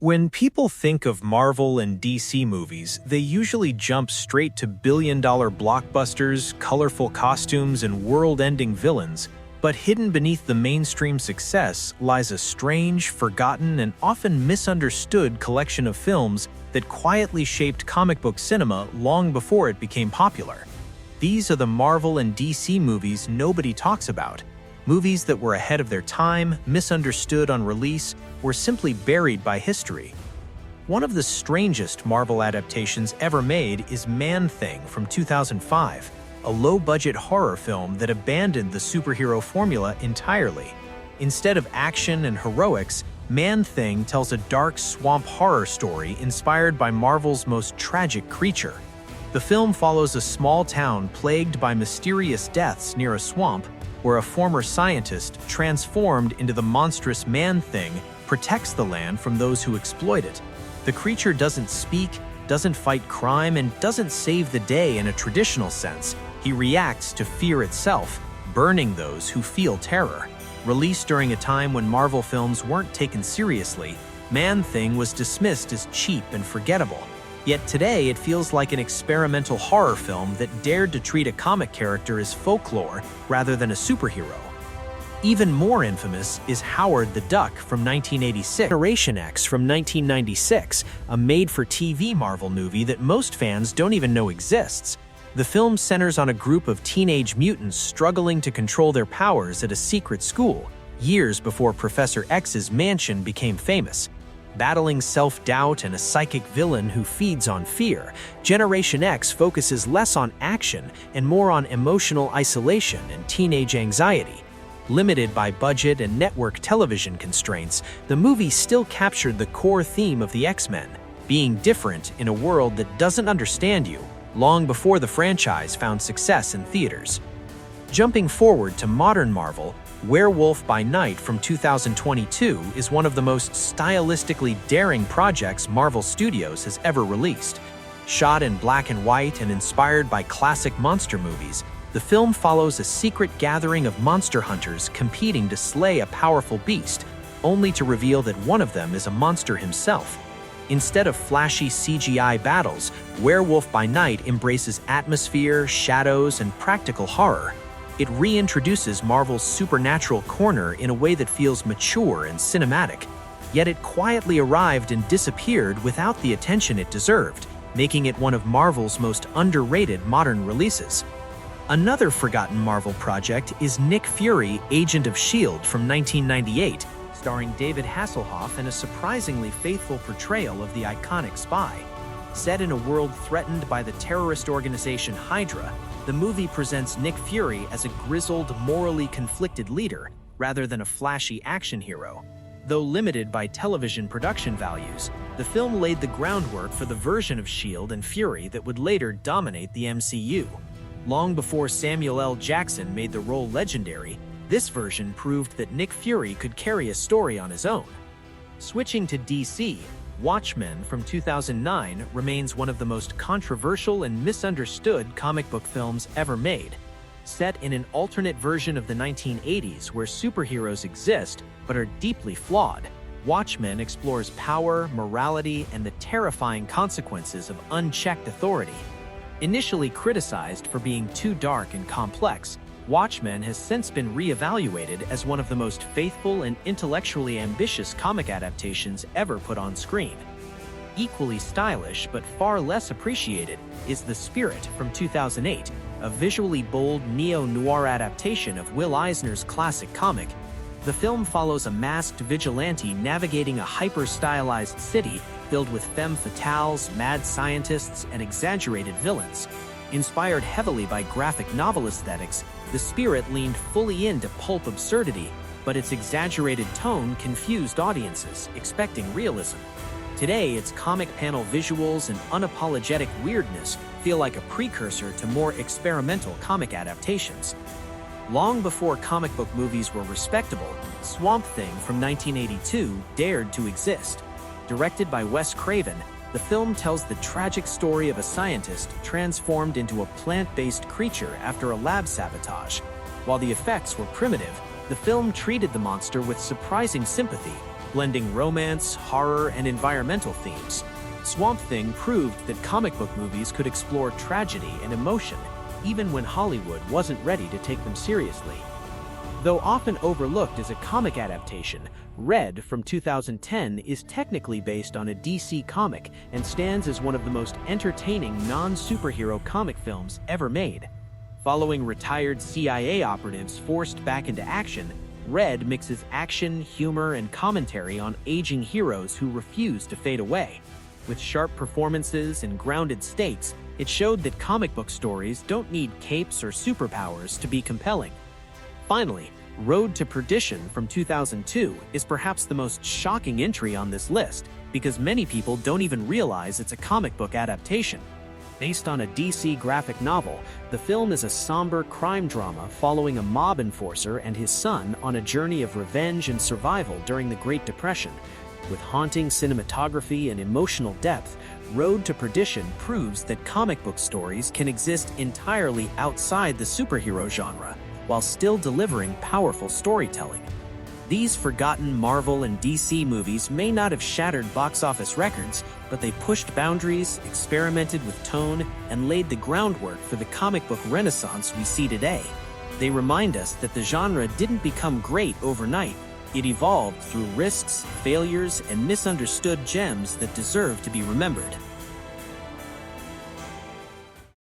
When people think of Marvel and DC movies, they usually jump straight to billion-dollar blockbusters, colorful costumes, and world-ending villains. But hidden beneath the mainstream success lies a strange, forgotten, and often misunderstood collection of films that quietly shaped comic book cinema long before it became popular. These are the Marvel and DC movies nobody talks about. Movies that were ahead of their time, misunderstood on release, or simply buried by history. One of the strangest Marvel adaptations ever made is Man-Thing from 2005, a low-budget horror film that abandoned the superhero formula entirely. Instead of action and heroics, Man-Thing tells a dark swamp horror story inspired by Marvel's most tragic creature. The film follows a small town plagued by mysterious deaths near a swamp, where a former scientist, transformed into the monstrous Man-Thing, protects the land from those who exploit it. The creature doesn't speak, doesn't fight crime, and doesn't save the day in a traditional sense. He reacts to fear itself, burning those who feel terror. Released during a time when Marvel films weren't taken seriously, Man-Thing was dismissed as cheap and forgettable. Yet today it feels like an experimental horror film that dared to treat a comic character as folklore rather than a superhero. Even more infamous is Howard the Duck from 1986, Generation X from 1996, a made-for-TV Marvel movie that most fans don't even know exists. The film centers on a group of teenage mutants struggling to control their powers at a secret school, years before Professor X's mansion became famous. Battling self-doubt and a psychic villain who feeds on fear, Generation X focuses less on action and more on emotional isolation and teenage anxiety. Limited by budget and network television constraints, the movie still captured the core theme of the X-Men, being different in a world that doesn't understand you, long before the franchise found success in theaters. Jumping forward to modern Marvel, Werewolf by Night from 2022 is one of the most stylistically daring projects Marvel Studios has ever released. Shot in black and white and inspired by classic monster movies, the film follows a secret gathering of monster hunters competing to slay a powerful beast, only to reveal that one of them is a monster himself. Instead of flashy CGI battles, Werewolf by Night embraces atmosphere, shadows, and practical horror. It reintroduces Marvel's supernatural corner in a way that feels mature and cinematic. Yet it quietly arrived and disappeared without the attention it deserved, making it one of Marvel's most underrated modern releases. Another forgotten Marvel project is Nick Fury, Agent of S.H.I.E.L.D. from 1998, starring David Hasselhoff in a surprisingly faithful portrayal of the iconic spy. Set in a world threatened by the terrorist organization Hydra, the movie presents Nick Fury as a grizzled, morally conflicted leader, rather than a flashy action hero. Though limited by television production values, the film laid the groundwork for the version of S.H.I.E.L.D. and Fury that would later dominate the MCU. Long before Samuel L. Jackson made the role legendary, this version proved that Nick Fury could carry a story on his own. Switching to DC, Watchmen from 2009 remains one of the most controversial and misunderstood comic book films ever made. Set in an alternate version of the 1980s where superheroes exist but are deeply flawed, Watchmen explores power, morality, and the terrifying consequences of unchecked authority. Initially criticized for being too dark and complex, Watchmen has since been re-evaluated as one of the most faithful and intellectually ambitious comic adaptations ever put on screen. Equally stylish but far less appreciated is The Spirit from 2008, a visually bold neo-noir adaptation of Will Eisner's classic comic. The film follows a masked vigilante navigating a hyper-stylized city filled with femme fatales, mad scientists, and exaggerated villains. Inspired heavily by graphic novel aesthetics, The Spirit leaned fully into pulp absurdity, but its exaggerated tone confused audiences, expecting realism. Today, its comic panel visuals and unapologetic weirdness feel like a precursor to more experimental comic adaptations. Long before comic book movies were respectable, Swamp Thing from 1982 dared to exist. Directed by Wes Craven, the film tells the tragic story of a scientist transformed into a plant-based creature after a lab sabotage. While the effects were primitive, the film treated the monster with surprising sympathy, blending romance, horror, and environmental themes. Swamp Thing proved that comic book movies could explore tragedy and emotion, even when Hollywood wasn't ready to take them seriously. Though often overlooked as a comic adaptation, Red from 2010 is technically based on a DC comic and stands as one of the most entertaining non-superhero comic films ever made. Following retired CIA operatives forced back into action, Red mixes action, humor, and commentary on aging heroes who refuse to fade away. With sharp performances and grounded stakes, it showed that comic book stories don't need capes or superpowers to be compelling. Finally, Road to Perdition from 2002 is perhaps the most shocking entry on this list because many people don't even realize it's a comic book adaptation. Based on a DC graphic novel, the film is a somber crime drama following a mob enforcer and his son on a journey of revenge and survival during the Great Depression. With haunting cinematography and emotional depth, Road to Perdition proves that comic book stories can exist entirely outside the superhero genre, while still delivering powerful storytelling. These forgotten Marvel and DC movies may not have shattered box office records, but they pushed boundaries, experimented with tone, and laid the groundwork for the comic book renaissance we see today. They remind us that the genre didn't become great overnight. It evolved through risks, failures, and misunderstood gems that deserve to be remembered.